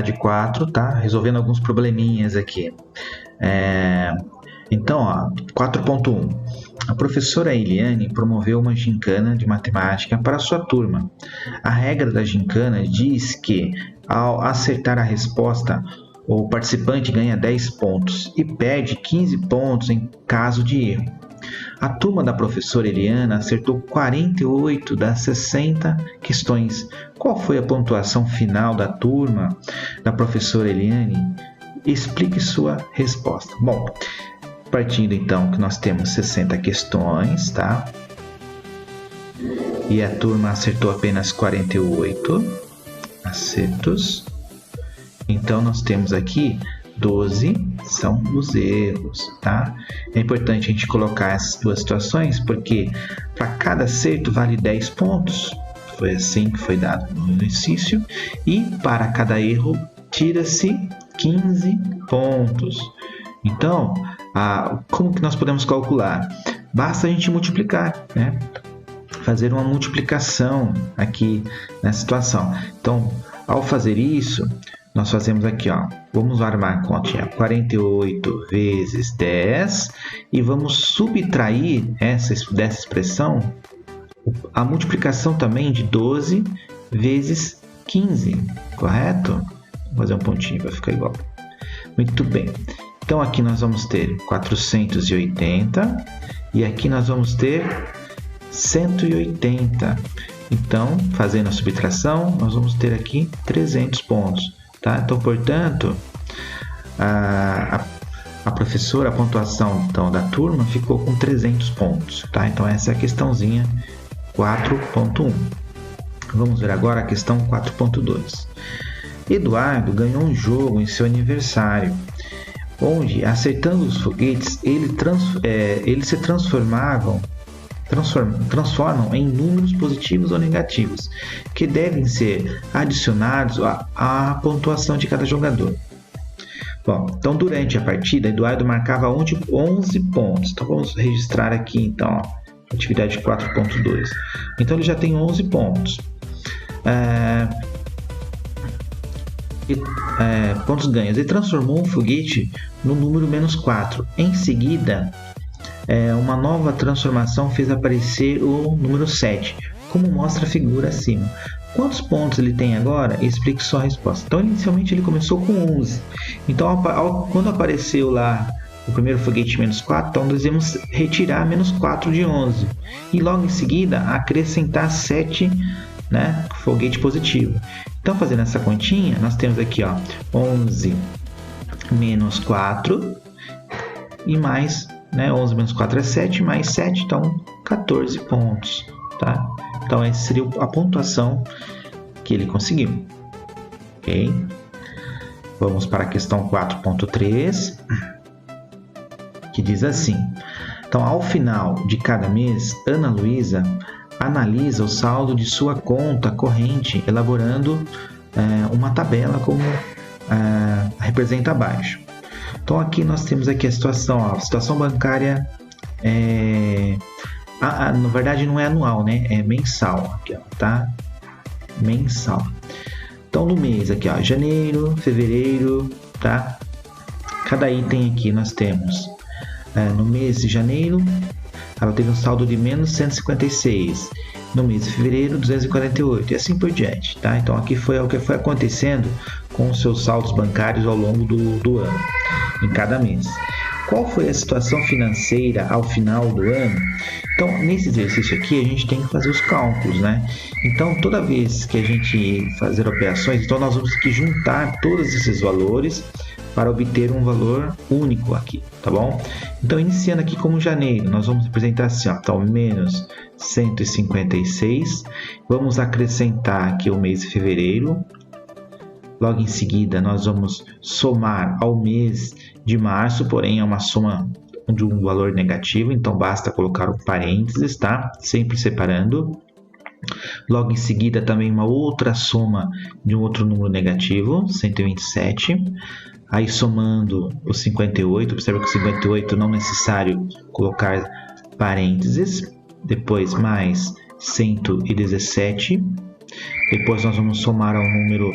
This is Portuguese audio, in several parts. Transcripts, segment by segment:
atividade 4, tá? Resolvendo alguns probleminhas aqui. Então, ó, 4.1. A professora Eliane promoveu uma gincana de matemática para sua turma. A regra da gincana diz que, ao acertar a resposta, o participante ganha 10 pontos e perde 15 pontos em caso de erro. A turma da professora Eliana acertou 48 das 60 questões. Qual foi a pontuação final da turma da professora Eliane? Explique sua resposta. Bom, partindo então que nós temos 60 questões, tá? E a turma acertou apenas 48 acertos. Então nós temos aqui 12 são os erros, tá? É importante a gente colocar essas duas situações porque para cada acerto vale 10 pontos. Foi assim que foi dado no exercício. E para cada erro tira-se 15 pontos. Então, como que nós podemos calcular? Basta a gente multiplicar, né? Fazer uma multiplicação aqui na situação. Então, ao fazer isso, nós fazemos aqui, ó, vamos armar a continha 48 vezes 10 e vamos subtrair dessa expressão a multiplicação também de 12 vezes 15, correto? Vou fazer um pontinho para ficar igual. Muito bem. Então aqui nós vamos ter 480 e aqui nós vamos ter 180. Então, fazendo a subtração, nós vamos ter aqui 300 pontos. Tá? Então, portanto, a professora, a pontuação então, da turma ficou com 300 pontos. Tá? Então, essa é a questãozinha 4.1. Vamos ver agora a questão 4.2. Eduardo ganhou um jogo em seu aniversário, onde, acertando os foguetes, eles se transformam em números positivos ou negativos, que devem ser adicionados à pontuação de cada jogador. Bom, então durante a partida, Eduardo marcava 11 pontos. Então vamos registrar aqui, então, atividade 4.2. Então ele já tem 11 pontos. Pontos ganhos. Ele transformou um foguete no número -4. Em seguida, uma nova transformação fez aparecer o número 7, como mostra a figura acima. Quantos pontos ele tem agora? Explique sua resposta. Então, inicialmente ele começou com 11. Então, quando apareceu lá o primeiro foguete -4, então nós devemos retirar -4 de 11. E logo em seguida, acrescentar 7, né, foguete positivo. Então, fazendo essa continha, nós temos aqui, ó, 11 menos 4 e mais... 11 menos 4 é 7, mais 7, então 14 pontos, tá? Então, essa seria a pontuação que ele conseguiu, ok? Vamos para a questão 4.3, que diz assim. Então, ao final de cada mês, Ana Luísa analisa o saldo de sua conta corrente, elaborando uma tabela como representa abaixo. Então, aqui nós temos aqui a situação bancária, na verdade não é anual, né? É mensal, aqui, ó, tá? Mensal. Então, no mês aqui, ó, janeiro, fevereiro, tá? Cada item aqui nós temos, no mês de janeiro, ela teve um saldo de -156. No mês de fevereiro, 248 e assim por diante, tá? Então, aqui foi o que foi acontecendo com os seus saldos bancários ao longo do ano, em cada mês. Qual foi a situação financeira ao final do ano? Então, nesse exercício aqui, a gente tem que fazer os cálculos, né? Então, toda vez que a gente fazer operações, então nós vamos ter que juntar todos esses valores para obter um valor único aqui, tá bom? Então, iniciando aqui como janeiro, nós vamos representar assim, ó, então, menos 156. Vamos acrescentar aqui o mês de fevereiro. Logo em seguida, nós vamos somar ao mês de março, porém é uma soma de um valor negativo, então basta colocar um parênteses, tá? Sempre separando. Logo em seguida, também uma outra soma de um outro número negativo, 127. Aí, somando o 58, observa que o 58 não é necessário colocar parênteses. Depois, mais 117. Depois, nós vamos somar ao número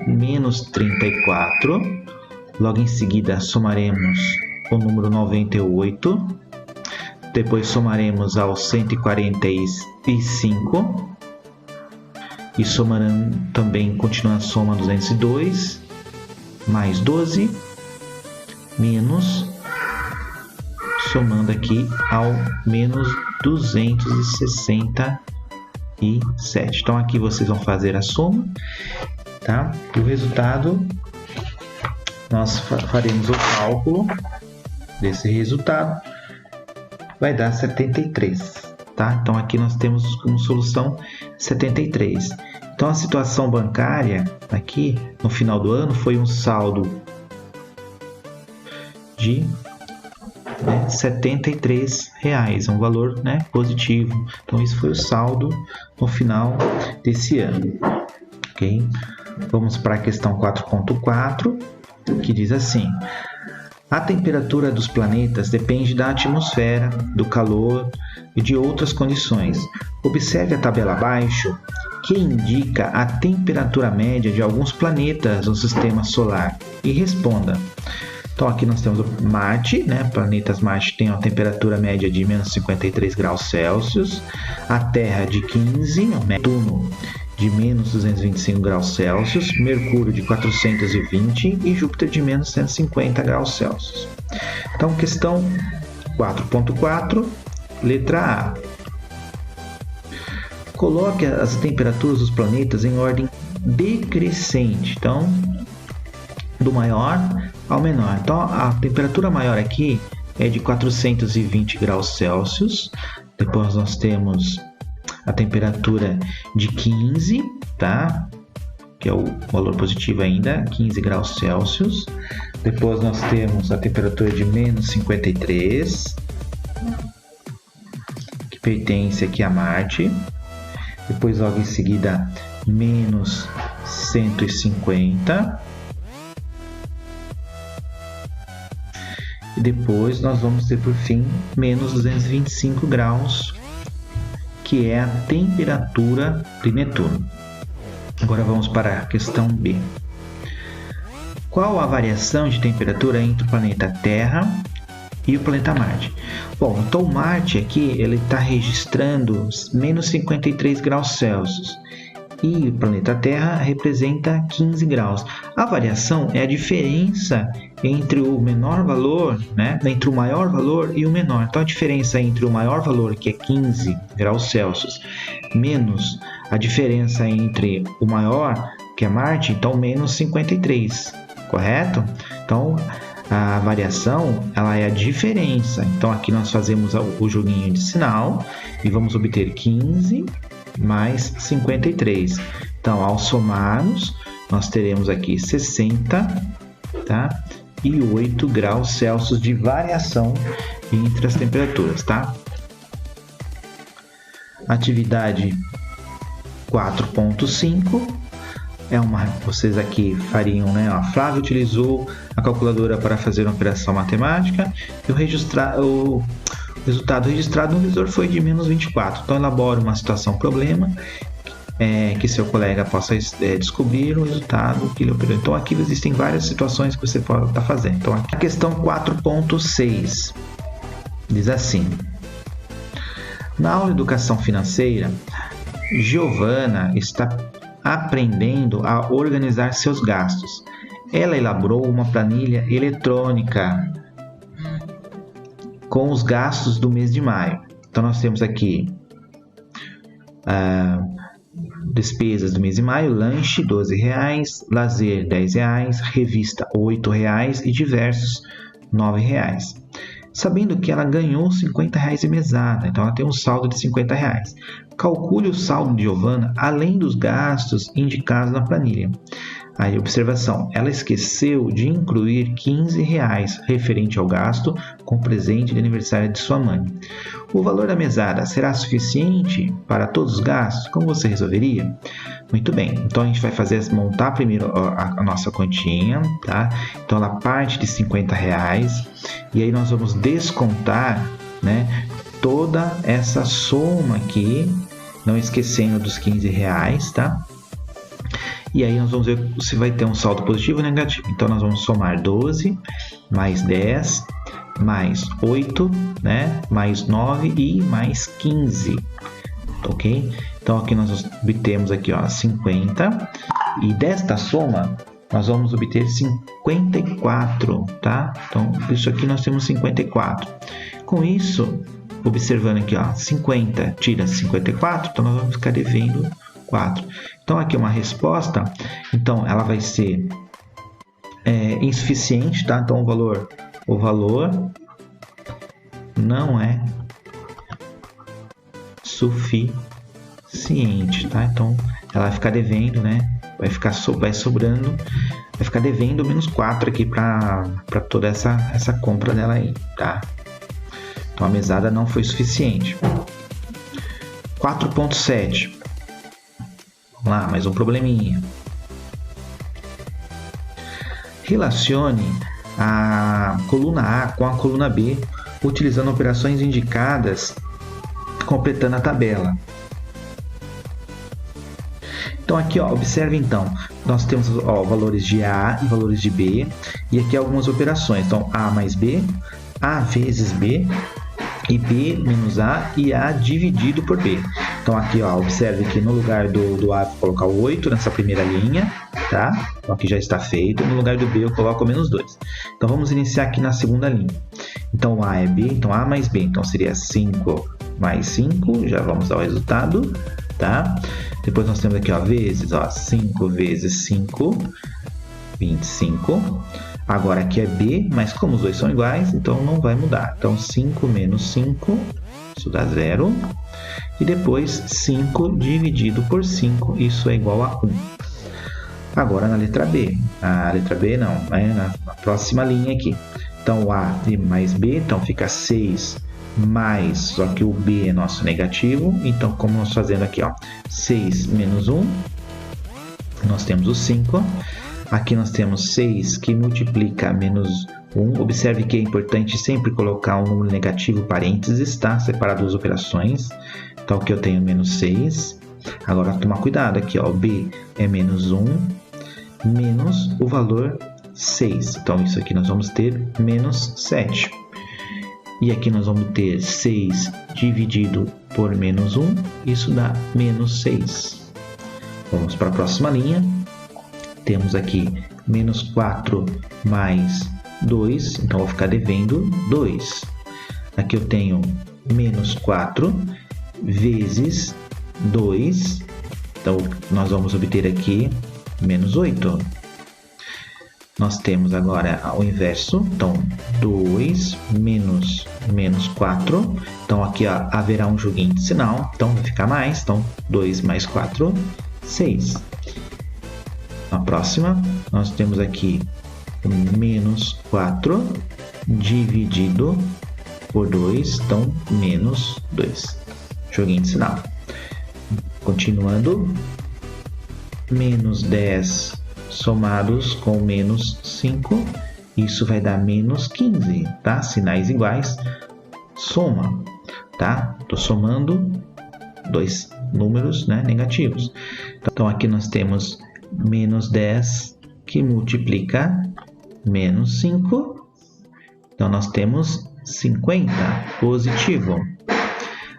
menos 34. Logo em seguida, somaremos o número 98. Depois somaremos ao 145. E somarão também, continua a soma 202. Mais 12. Menos, somando aqui ao menos 267. Então aqui vocês vão fazer a soma, tá? O resultado, nós faremos o cálculo desse resultado, vai dar 73, tá? Então aqui nós temos como solução 73. Então a situação bancária aqui no final do ano foi um saldo de R$ 73, um valor, né, positivo. Então isso foi o saldo no final desse ano, ok? Vamos para a questão 4.4, que diz assim: a temperatura dos planetas depende da atmosfera, do calor e de outras condições. Observe a tabela abaixo, que indica a temperatura média de alguns planetas no sistema solar, e responda. Então aqui nós temos o Marte, né? Planetas Marte tem uma temperatura média de menos 53 graus Celsius, a Terra de 15, Netuno de menos 225 graus Celsius, Mercúrio de 420 e Júpiter de menos 150 graus Celsius. Então questão 4.4, letra A. Coloque as temperaturas dos planetas em ordem decrescente, então do maior ao menor. Então a temperatura maior aqui é de 420 graus Celsius. Depois nós temos a temperatura de 15, tá? Que é o valor positivo ainda, 15 graus Celsius. Depois nós temos a temperatura de menos 53, que pertence aqui a Marte. Depois logo em seguida menos 150. E depois nós vamos ter por fim menos 225 graus, que é a temperatura de Netuno. Agora vamos para a questão B. Qual a variação de temperatura entre o planeta Terra e o planeta Marte? Bom, então o Marte aqui ele está registrando menos 53 graus Celsius. E o planeta Terra representa 15 graus. A variação é a diferença entre o menor valor, né, entre o maior valor e o menor. Então a diferença entre o maior valor, que é 15 graus Celsius, menos a diferença entre o maior, que é Marte, então menos 53, correto? Então a variação ela é a diferença. Então aqui nós fazemos o joguinho de sinal e vamos obter 15 mais 53. Então, ao somarmos, nós teremos aqui 60, tá? E 8 graus Celsius de variação entre as temperaturas, tá? Atividade 4.5 é vocês aqui fariam, né? A Flávia utilizou a calculadora para fazer uma operação matemática e o resultado registrado no visor foi de menos 24. Então, elabore uma situação problema que seu colega possa descobrir o resultado que ele operou. Então, aqui existem várias situações que você pode estar fazendo. Então, aqui a questão 4.6 diz assim: na aula de educação financeira, Giovana está aprendendo a organizar seus gastos. Ela elaborou uma planilha eletrônica com os gastos do mês de maio. Então nós temos aqui despesas do mês de maio: lanche R$12, lazer R$10, revista R$8 e diversos R$9. Sabendo que ela ganhou R$50 de mesada, então ela tem um saldo de R$50. Calcule o saldo de Giovana além dos gastos indicados na planilha. Aí, observação, ela esqueceu de incluir R$15 referente ao gasto com presente de aniversário de sua mãe. O valor da mesada será suficiente para todos os gastos? Como você resolveria? Muito bem, então a gente vai montar primeiro a nossa continha, tá? Então ela parte de R$50 e aí nós vamos descontar, né, toda essa soma aqui, não esquecendo dos R$15, tá? E aí nós vamos ver se vai ter um saldo positivo ou negativo. Então nós vamos somar 12 mais 10 mais 8, né? Mais 9 e mais 15. Ok? Então aqui nós obtemos aqui, ó, 50. E desta soma nós vamos obter 54, tá? Então isso aqui nós temos 54. Com isso, observando aqui, ó, 50 tira 54, então nós vamos ficar devendo 4. Então aqui uma resposta, então ela vai ser insuficiente, tá? Então o valor não é suficiente, tá? Então ela vai ficar devendo, né? Vai sobrando, vai ficar devendo menos 4 aqui para toda essa compra dela aí, tá? Então a mesada não foi suficiente. 4.7. Vamos lá, mais um probleminha. Relacione a coluna A com a coluna B, utilizando operações indicadas, completando a tabela. Então aqui, ó, observe então, nós temos, ó, valores de A e valores de B, e aqui algumas operações. Então A mais B, A vezes B, e B menos A e A dividido por B. Então aqui, ó, observe que no lugar do A eu vou colocar o 8 nessa primeira linha, tá? Então aqui já está feito. No lugar do B eu coloco o menos 2. Então vamos iniciar aqui na segunda linha. Então A é B, então A mais B, então seria 5 mais 5, já vamos ao resultado, tá? Depois nós temos aqui, ó, vezes, ó, 5 vezes 5, 25. Agora aqui é B, mas como os dois são iguais, então não vai mudar. Então 5 menos 5, isso dá 0. E depois 5 dividido por 5, isso é igual a 1. Agora na letra B. A letra B não, na próxima linha aqui. Então A mais B, então fica 6 mais, só que o B é nosso negativo. Então como nós fazendo aqui, ó, 6 menos 1, nós temos o 5. Aqui nós temos 6 que multiplica menos 1. Observe que é importante sempre colocar um número negativo parênteses, tá? Separado das operações. Então aqui eu tenho menos 6. Agora tomar cuidado aqui, ó, B é menos 1 menos o valor 6. Então isso aqui nós vamos ter menos 7. E aqui nós vamos ter 6 dividido por menos 1. Isso dá menos 6. Vamos para a próxima linha. Temos aqui menos 4 mais 2, então vou ficar devendo 2. Aqui eu tenho menos 4 vezes 2, então nós vamos obter aqui menos 8. Nós temos agora o inverso, então 2 menos 4, então aqui, ó, haverá um joguinho de sinal, então vai ficar mais, então 2 mais 4, 6. Na próxima, nós temos aqui menos 4 dividido por 2, então menos 2. Joguinho de sinal. Continuando, menos 10 somados com menos 5, isso vai dar menos 15, tá? Sinais iguais, soma, tá? Estou somando dois números, né, negativos. Então aqui nós temos menos 10 que multiplica menos 5. Então, nós temos 50 positivo.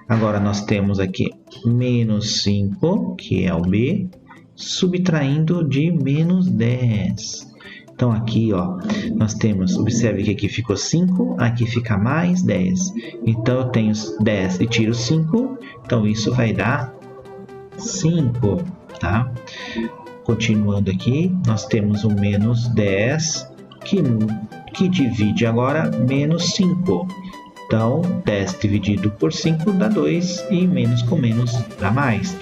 Agora, nós temos aqui menos 5, que é o B, subtraindo de menos 10. Então, aqui, ó, nós temos, observe que aqui ficou 5, aqui fica mais 10. Então, eu tenho 10 e tiro 5, então isso vai dar 5, tá? Continuando aqui, nós temos o menos 10 que divide agora menos 5. Então, 10 dividido por 5 dá 2 e menos com menos dá mais, tá?